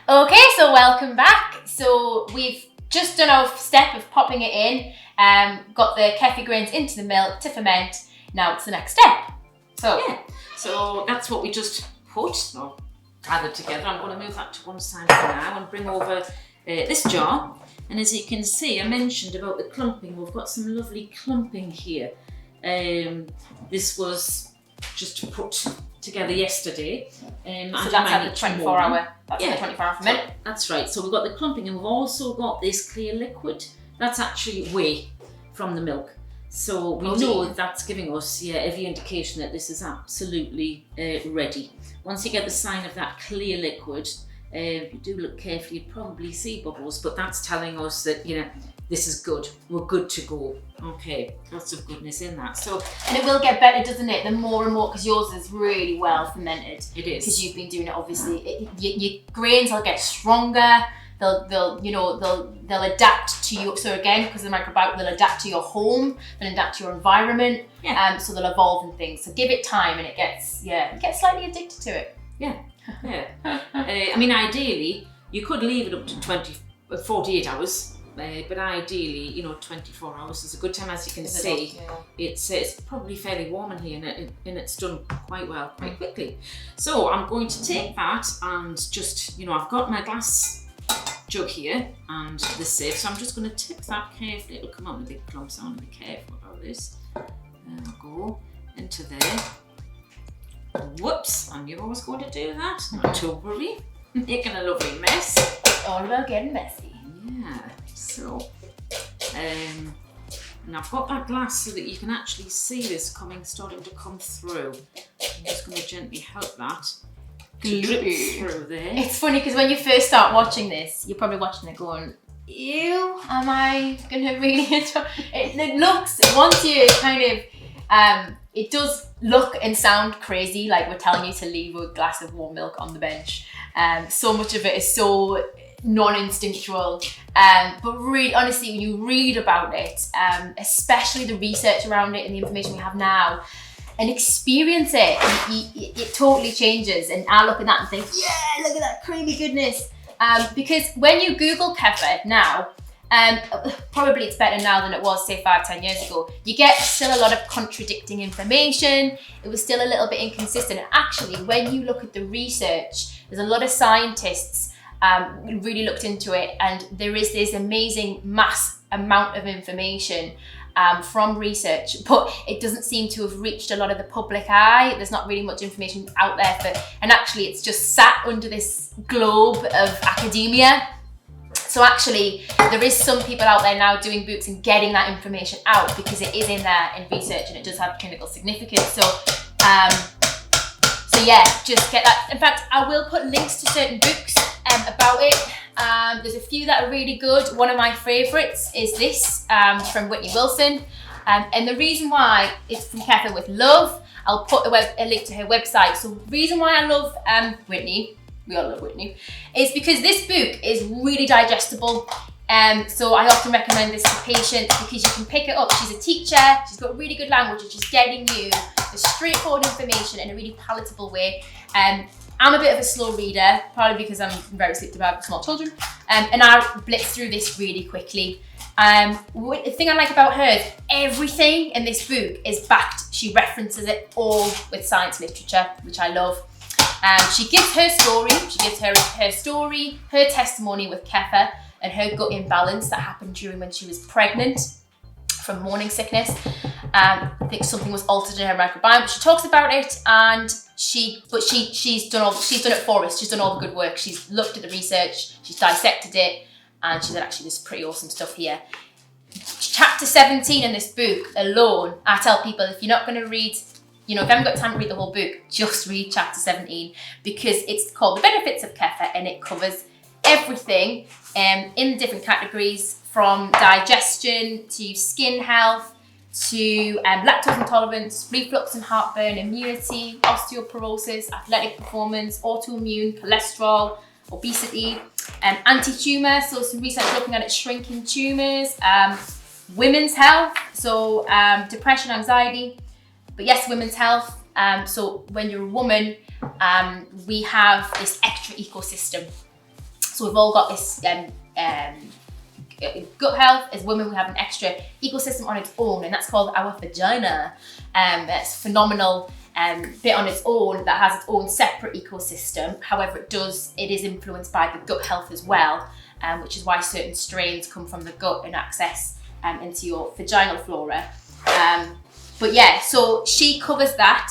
Okay, so welcome back. So we've just done our step of popping it in, got the kefir grains into the milk to ferment. Now it's the next step. So that's what we just put or gathered together. I'm going to move that to one side for now and bring over this jar. And as you can see, I mentioned about the clumping. We've got some lovely clumping here. This was just put together yesterday. So that's at the 24 hour. That's the 24 hour ferment. That's right. So we've got the clumping, and we've also got this clear liquid. That's actually whey from the milk. So we know that's giving us every indication that this is absolutely ready. Once you get the sign of that clear liquid, if you do look carefully, you'd probably see bubbles, but that's telling us that this is good. We're good to go. Okay, lots of goodness in that. So, and it will get better, doesn't it? The more and more, because yours is really well fermented. It is, because you've been doing it. Obviously, your grains will get stronger. They'll adapt to you. So again, because the microbiome, they'll adapt to your home, they'll adapt to your environment. So they'll evolve and things. So give it time, and it gets slightly addicted to it. I mean, ideally, you could leave it up to 48 hours. But ideally, 24 hours is a good time. As you can see, it's probably fairly warm in here, and it's done quite well, quite quickly. So I'm going to take that and just, I've got my glass jug here and the sieve, so I'm just going to tip that carefully. It'll come out in big clumps. I want to be careful about this. There we go, into there. Whoops, I knew I was going to do that. Not to worry, making a lovely mess. It's all about getting messy. Yeah. So, and I've got that glass so that you can actually see this starting to come through. I'm just going to gently help that to drip through there. It's funny because when you first start watching this, you're probably watching it going, ew, am I going to really enjoy it? It looks, once you kind of, it does look and sound crazy, like we're telling you to leave a glass of warm milk on the bench. So much of it is so non-instinctual, but really, honestly, when you read about it, especially the research around it and the information we have now, and experience it, it totally changes. And I look at that and think, yeah, look at that creamy goodness. Because when you Google kefir now, probably it's better now than it was, say, 5-10 years ago, you get still a lot of contradicting information. It was still a little bit inconsistent. And actually, when you look at the research, there's a lot of scientists really looked into it, and there is this amazing mass amount of information from research, but it doesn't seem to have reached a lot of the public eye. There's not really much information out there and actually it's just sat under this globe of academia. So actually there is some people out there now doing books and getting that information out because it is in there in research and it does have clinical significance. So yeah, just get that. In fact, I will put links to certain books about it. There's a few that are really good. One of my favourites is this from Whitney Wilson. And the reason why it's from Kefir with Love, I'll put a link to her website. So the reason why I love Whitney, we all love Whitney, is because this book is really digestible. So I often recommend this to patients because you can pick it up. She's a teacher, she's got really good language, and she's getting you the straightforward information in a really palatable way. I'm a bit of a slow reader, probably because I'm very sleep deprived with small children, and I blitz through this really quickly. The thing I like about her is everything in this book is backed. She references it all with science literature, which I love. She gives her story, her testimony with Kefir and her gut imbalance that happened during when she was pregnant from morning sickness. I think something was altered in her microbiome, but she talks about it, and she's done it for us. She's done all the good work. She's looked at the research, she's dissected it, and she said, actually, there's pretty awesome stuff here. Chapter 17 in this book alone, I tell people, if you're not going to read you know, if you haven't got time to read the whole book, just read chapter 17 because it's called The Benefits of Kefir and it covers everything in the different categories from digestion to skin health to lactose intolerance, reflux and heartburn, immunity, osteoporosis, athletic performance, autoimmune, cholesterol, obesity, anti-tumour, so some research looking at it shrinking tumours, women's health, so depression, anxiety, but yes, women's health. So when you're a woman, we have this extra ecosystem. So we've all got this gut health. As women, we have an extra ecosystem on its own, and that's called our vagina. It's a phenomenal bit on its own that has its own separate ecosystem. However, it is influenced by the gut health as well, which is why certain strains come from the gut and access into your vaginal flora. But yeah, so she covers that,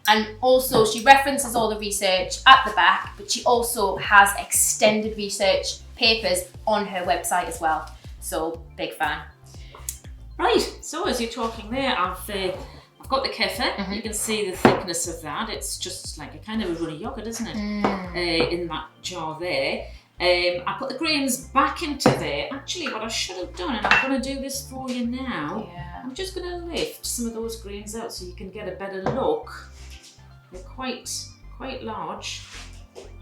and also she references all the research at the back, but she also has extended research papers on her website as well. So big fan. Right, so as you're talking there, I've got the kefir. You can see the thickness of that. It's just like a kind of a runny yogurt, isn't it? In that jar there. I put the grains back into there. Actually, what I should have done, and I'm going to do this for you now, I'm just going to lift some of those grains out so you can get a better look. They're quite large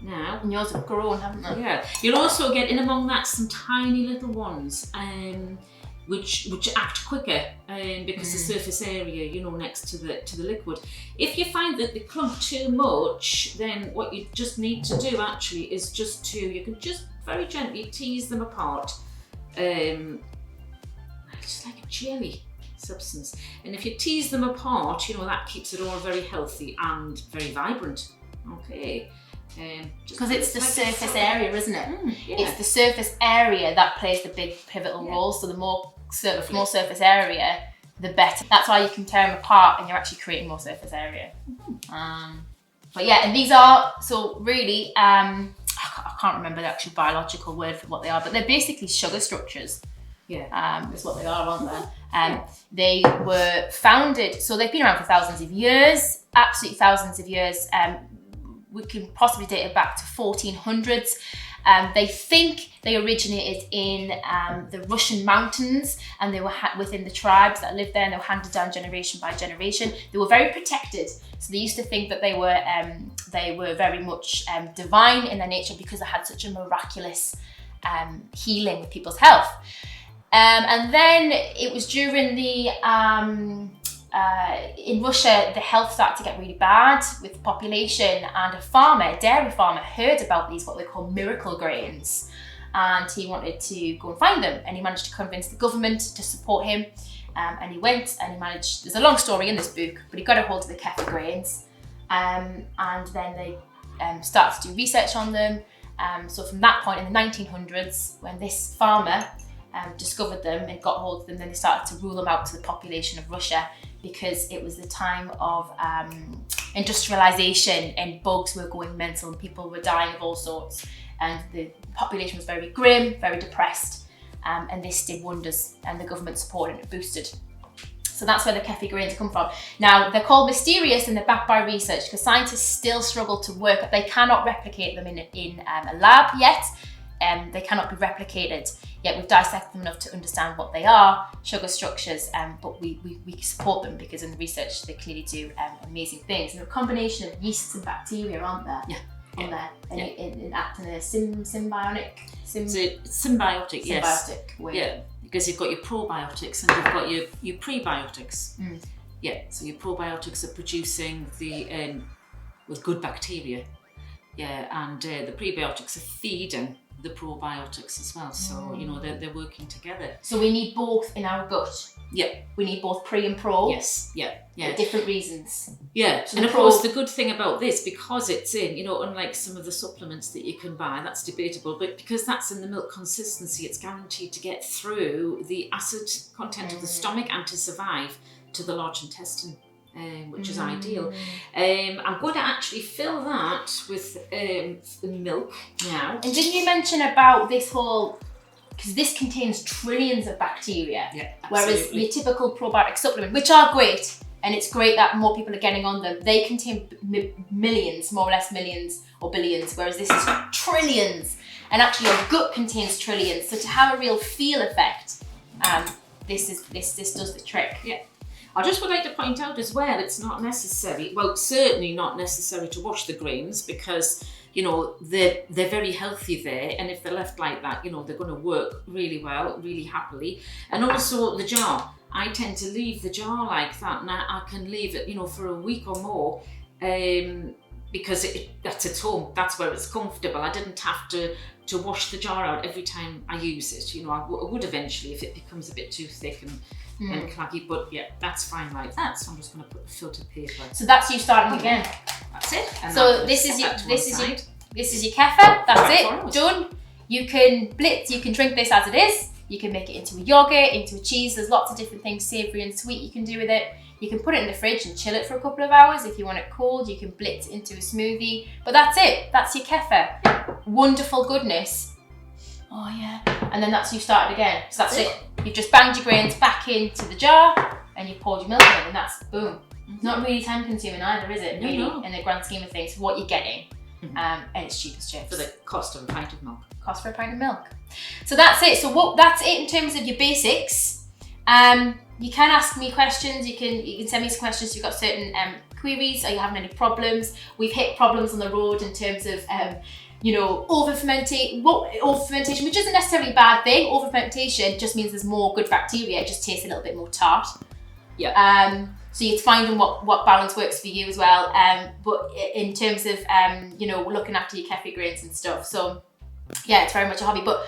now. And yours have grown, haven't they? Yeah. You'll also get in among that some tiny little ones, which act quicker because the surface area, you know, next to the liquid. If you find that they clump too much, then what you just need to do actually is you can just very gently tease them apart, just like a jelly substance. And if you tease them apart, you know, that keeps it all very healthy and very vibrant. Okay. Because it's the surface area, isn't it? Yeah. It's the surface area that plays the big pivotal role. So the more surface area, the better. That's why you can tear them apart and you're actually creating more surface area. But yeah, and these are, so really, I can't remember the actual biological word for what they are, but they're basically sugar structures. Yeah. Is what they are, aren't they? They were founded, so they've been around for thousands of years, absolutely thousands of years. We can possibly date it back to 1400s. They think they originated in the Russian mountains, and they were within the tribes that lived there, and they were handed down generation by generation. They were very protected, so they used to think that they were very much divine in their nature because they had such a miraculous healing with people's health. And then it was during the in Russia, the health started to get really bad with the population, and a dairy farmer, heard about these, what they call miracle grains, and he wanted to go and find them, and he managed to convince the government to support him, and he went and he managed, there's a long story in this book, but he got a hold of the kefir grains, and then they started to do research on them. So from that point in the 1900s, when this farmer discovered them and got hold of them, then they started to rule them out to the population of Russia, because it was the time of industrialization and bugs were going mental and people were dying of all sorts, and the population was very grim, very depressed, and this did wonders, and the government supported it, boosted. So that's where the kefir grains come from. Now, they're called mysterious and they're backed by research because scientists still struggle to work, they cannot replicate them in a lab yet. They cannot be replicated, yet we've dissected them enough to understand what they are, sugar structures, but we support them because in the research they clearly do amazing things. And they're a combination of yeasts and bacteria, aren't there? Yeah. On there, and it act in a symbiotic yes. way. Yeah, because you've got your probiotics and you've got your prebiotics. Yeah, so your probiotics are producing with good bacteria. Yeah, and the prebiotics are feeding the probiotics as well. So, you know, they're working together. So we need both in our gut. Yeah. We need both pre and pro. Yes, yeah. For different reasons. Yeah, so and of course the good thing about this, because it's in, you know, unlike some of the supplements that you can buy, that's debatable, but because that's in the milk consistency, it's guaranteed to get through the acid content of the stomach and to survive to the large intestine. Which is ideal. I'm going to actually fill that with the milk now. And didn't you mention about this whole, because this contains trillions of bacteria, yeah, whereas your typical probiotic supplement, which are great, and it's great that more people are getting on them. They contain millions, more or less millions or billions, whereas this is trillions, and actually your gut contains trillions. So to have a real feel effect, this does the trick. Yeah. I just would like to point out as well, it's not necessary, well, certainly not necessary to wash the grains, because, you know, they're very healthy there, and if they're left like that, you know, they're going to work really well, really happily. And also the jar, I tend to leave the jar like that, and I can leave it, you know, for a week or more, because that's at home, that's where it's comfortable. I didn't have to wash the jar out every time I use it. You know, I would eventually if it becomes a bit too thick and claggy, but yeah, that's fine like that. So I'm just going to put the filter paper. So that's you starting again. That's it. And so this is your kefir. That's it. Done. You can blitz. You can drink this as it is. You can make it into a yogurt, into a cheese. There's lots of different things, savoury and sweet, you can do with it. You can put it in the fridge and chill it for a couple of hours. If you want it cold, you can blitz it into a smoothie. But that's it. That's your kefir. Wonderful goodness. Oh yeah. And then that's you started again. So that's it. You've just banged your grains back into the jar and you've poured your milk in, and that's boom. Not really time consuming either, is it? Really, in the grand scheme of things, what you're getting. And it's cheap as chips. For the cost of a pint of milk. Cost for a pint of milk. So that's it. So that's it in terms of your basics. You can ask me questions. You can send me some questions if you've got certain queries. Are you having any problems? We've hit problems on the road in terms of you know, over-fermentation, which isn't necessarily a bad thing. Over-fermentation just means there's more good bacteria. It just tastes a little bit more tart. Yeah. So you're finding what balance works for you as well. But in terms of you know, looking after your kefir grains and stuff. So yeah, it's very much a hobby. But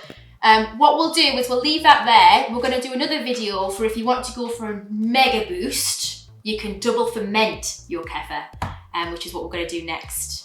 what we'll do is we'll leave that there. We're going to do another video for if you want to go for a mega boost, you can double ferment your kefir, which is what we're going to do next.